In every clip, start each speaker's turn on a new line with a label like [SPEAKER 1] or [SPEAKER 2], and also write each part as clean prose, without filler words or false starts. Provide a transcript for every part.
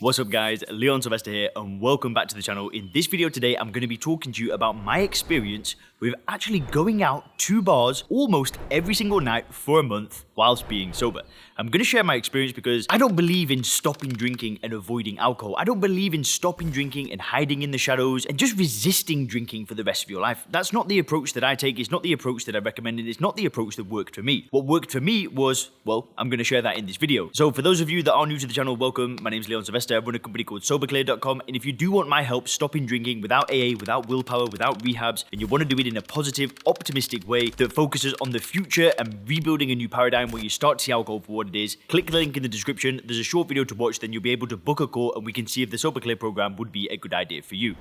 [SPEAKER 1] What's up guys, Leon Sylvester here and welcome back to the channel. In this video today, I'm going to be talking to you about my experience with actually going out to bars almost every single night for a month whilst being sober. I'm going to share my experience because I don't believe in stopping drinking and avoiding alcohol. I don't believe in stopping drinking and hiding in the shadows and just resisting drinking for the rest of your life. That's not the approach that I take. It's not the approach that I recommend. And it's not the approach that worked for me. What worked for me was, well, I'm going to share that in this video. So for those of you that are new to the channel, welcome. My name is Leon Sylvester. I run a company called SoberClear.com. And if you do want my help stopping drinking without AA, without willpower, without rehabs, and you want to do it in a positive, optimistic way that focuses on the future and rebuilding a new paradigm where you start to see alcohol for what it is, click the link in the description. There's a short video to watch, then you'll be able to book a call and we can see if the SoberClear program would be a good idea for you.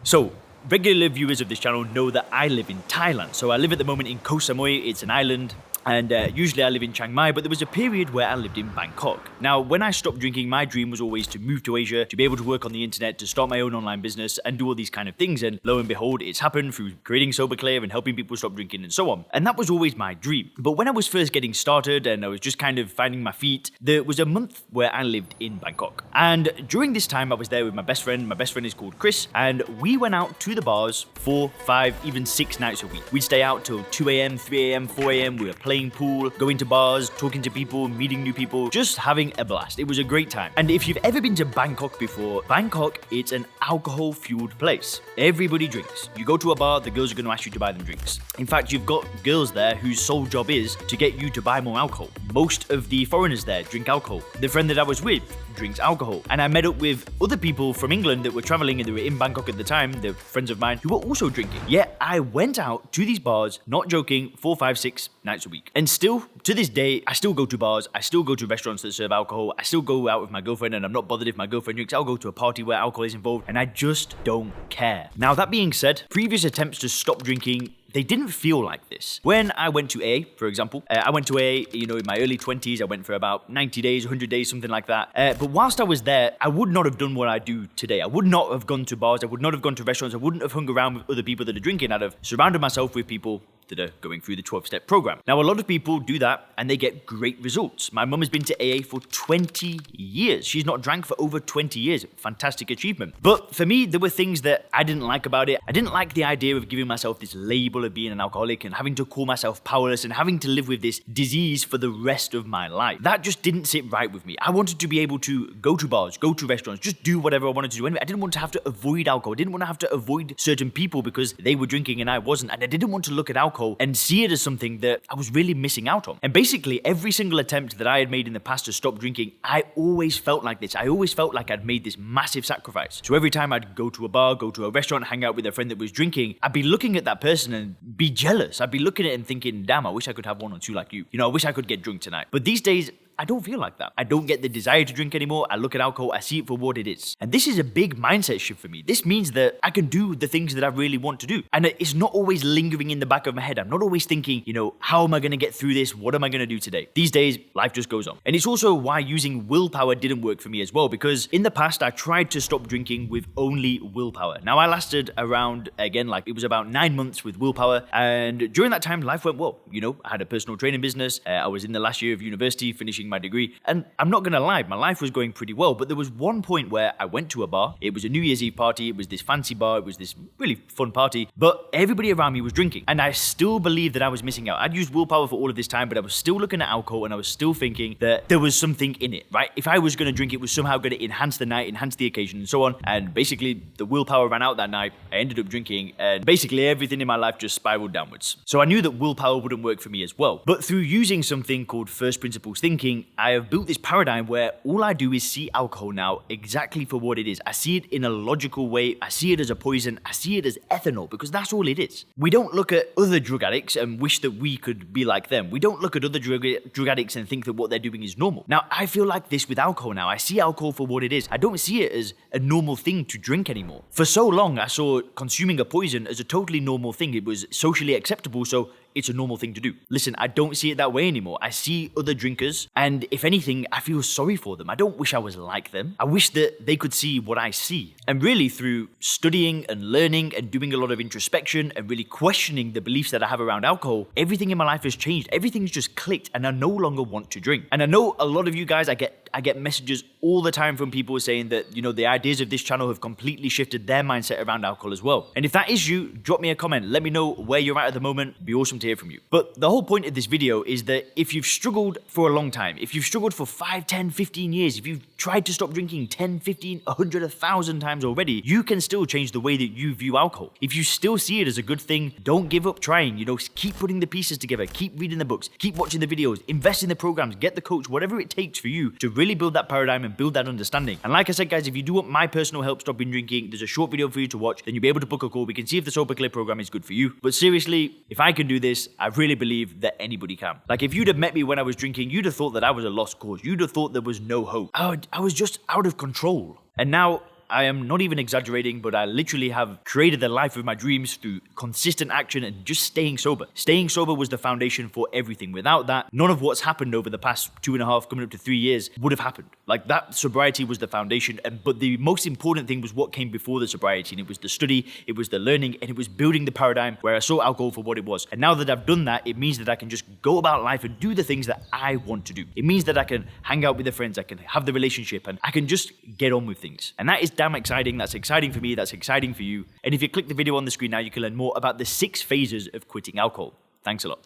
[SPEAKER 1] So, regular viewers of this channel know that I live in Thailand. So I live at the moment in Koh Samui. It's an island. And usually I live in Chiang Mai, but there was a period where I lived in Bangkok. Now, when I stopped drinking, my dream was always to move to Asia, to be able to work on the internet, to start my own online business and do all these kind of things. And lo and behold, it's happened through creating SoberClear and helping people stop drinking and so on. And that was always my dream. But when I was first getting started and I was just kind of finding my feet, there was a month where I lived in Bangkok. And during this time, I was there with my best friend. My best friend is called Chris. And we went out to the bars 4, 5, even 6 nights a week. We'd stay out till 2 a.m., 3 a.m., 4 a.m. We were playing pool, going to bars, talking to people, meeting new people, just having a blast. It was a great time. And if you've ever been to Bangkok before, Bangkok, it's an alcohol-fueled place. Everybody drinks. You go to a bar, the girls are going to ask you to buy them drinks. In fact, you've got girls there whose sole job is to get you to buy more alcohol. Most of the foreigners there drink alcohol. The friend that I was with drinks alcohol. And I met up with other people from England that were traveling and they were in Bangkok at the time, they're friends of mine, who were also drinking. Yet I went out to these bars, not joking, 4, 5, 6 nights a week. And still, to this day, I still go to bars, I still go to restaurants that serve alcohol, I still go out with my girlfriend and I'm not bothered if my girlfriend drinks. I'll go to a party where alcohol is involved and I just don't care. Now that being said, previous attempts to stop drinking, they didn't feel like this. When I went to AA, for example, I went to AA, in my early 20s, I went for about 90 days, 100 days, something like that. But whilst I was there, I would not have done what I do today. I would not have gone to bars, I would not have gone to restaurants, I wouldn't have hung around with other people that are drinking. I'd have surrounded myself with people that are going through the 12-step program. Now, a lot of people do that and they get great results. My mum has been to AA for 20 years. She's not drank for over 20 years. Fantastic achievement. But for me, there were things that I didn't like about it. I didn't like the idea of giving myself this label of being an alcoholic and having to call myself powerless and having to live with this disease for the rest of my life. That just didn't sit right with me. I wanted to be able to go to bars, go to restaurants, just do whatever I wanted to do anyway. I didn't want to have to avoid alcohol. I didn't want to have to avoid certain people because they were drinking and I wasn't. And I didn't want to look at alcohol and see it as something that I was really missing out on. And basically, every single attempt that I had made in the past to stop drinking, I always felt like this. I always felt like I'd made this massive sacrifice. So every time I'd go to a bar, go to a restaurant, hang out with a friend that was drinking, I'd be looking at that person and be jealous. I'd be looking at it and thinking, damn, I wish I could have 1 or 2 like you. I wish I could get drunk tonight. But these days, I don't feel like that. I don't get the desire to drink anymore. I look at alcohol, I see it for what it is. And this is a big mindset shift for me. This means that I can do the things that I really want to do. And it's not always lingering in the back of my head. I'm not always thinking, how am I going to get through this? What am I going to do today? These days, life just goes on. And it's also why using willpower didn't work for me as well, because in the past, I tried to stop drinking with only willpower. Now, I lasted around, again, it was about 9 months with willpower. And during that time, life went well. I had a personal training business. I was in the last year of university, finishing my degree. And I'm not going to lie, my life was going pretty well. But there was one point where I went to a bar. It was a New Year's Eve party. It was this fancy bar. It was this really fun party. But everybody around me was drinking. And I still believed that I was missing out. I'd used willpower for all of this time, but I was still looking at alcohol and I was still thinking that there was something in it, right? If I was going to drink, it was somehow going to enhance the night, enhance the occasion and so on. And basically, the willpower ran out that night. I ended up drinking and basically everything in my life just spiraled downwards. So I knew that willpower wouldn't work for me as well. But through using something called first principles thinking, I have built this paradigm where all I do is see alcohol now exactly for what it is. I see it in a logical way. I see it as a poison. I see it as ethanol because that's all it is. We don't look at other drug addicts and wish that we could be like them. We don't look at other drug addicts and think that what they're doing is normal. Now, I feel like this with alcohol now. I see alcohol for what it is. I don't see it as a normal thing to drink anymore. For so long, I saw consuming a poison as a totally normal thing. It was socially acceptable, so it's a normal thing to do. Listen, I don't see it that way anymore. I see other drinkers, and if anything, I feel sorry for them. I don't wish I was like them. I wish that they could see what I see. And really, through studying and learning and doing a lot of introspection and really questioning the beliefs that I have around alcohol, everything in my life has changed. Everything's just clicked, and I no longer want to drink. And I know a lot of you guys, I get I get messages all the time from people saying that, the ideas of this channel have completely shifted their mindset around alcohol as well. And if that is you, drop me a comment. Let me know where you're at the moment. It'd be awesome to hear from you. But the whole point of this video is that if you've struggled for a long time, if you've struggled for 5, 10, 15 years, if you've tried to stop drinking 10, 15, 100, 1,000 times already, you can still change the way that you view alcohol. If you still see it as a good thing, don't give up trying. Keep putting the pieces together, keep reading the books, keep watching the videos, invest in the programs, get the coach, whatever it takes for you to really build that paradigm and build that understanding. And like I said, guys, if you do want my personal help stopping drinking, there's a short video for you to watch. Then you'll be able to book a call. We can see if the Sober Clear program is good for you. But seriously, if I can do this, I really believe that anybody can. Like, if you'd have met me when I was drinking, you'd have thought that I was a lost cause. You'd have thought there was no hope. I was just out of control. And now, I am not even exaggerating, but I literally have created the life of my dreams through consistent action and just staying sober. Staying sober was the foundation for everything. Without that, none of what's happened over the past 2.5, coming up to 3 years would have happened. Like, that sobriety was the foundation, but the most important thing was what came before the sobriety, and it was the study, it was the learning, and it was building the paradigm where I saw alcohol for what it was. And now that I've done that, it means that I can just go about life and do the things that I want to do. It means that I can hang out with the friends, I can have the relationship, and I can just get on with things. And that is damn exciting. That's exciting for me. That's exciting for you. And if you click the video on the screen now, you can learn more about the 6 phases of quitting alcohol. Thanks a lot.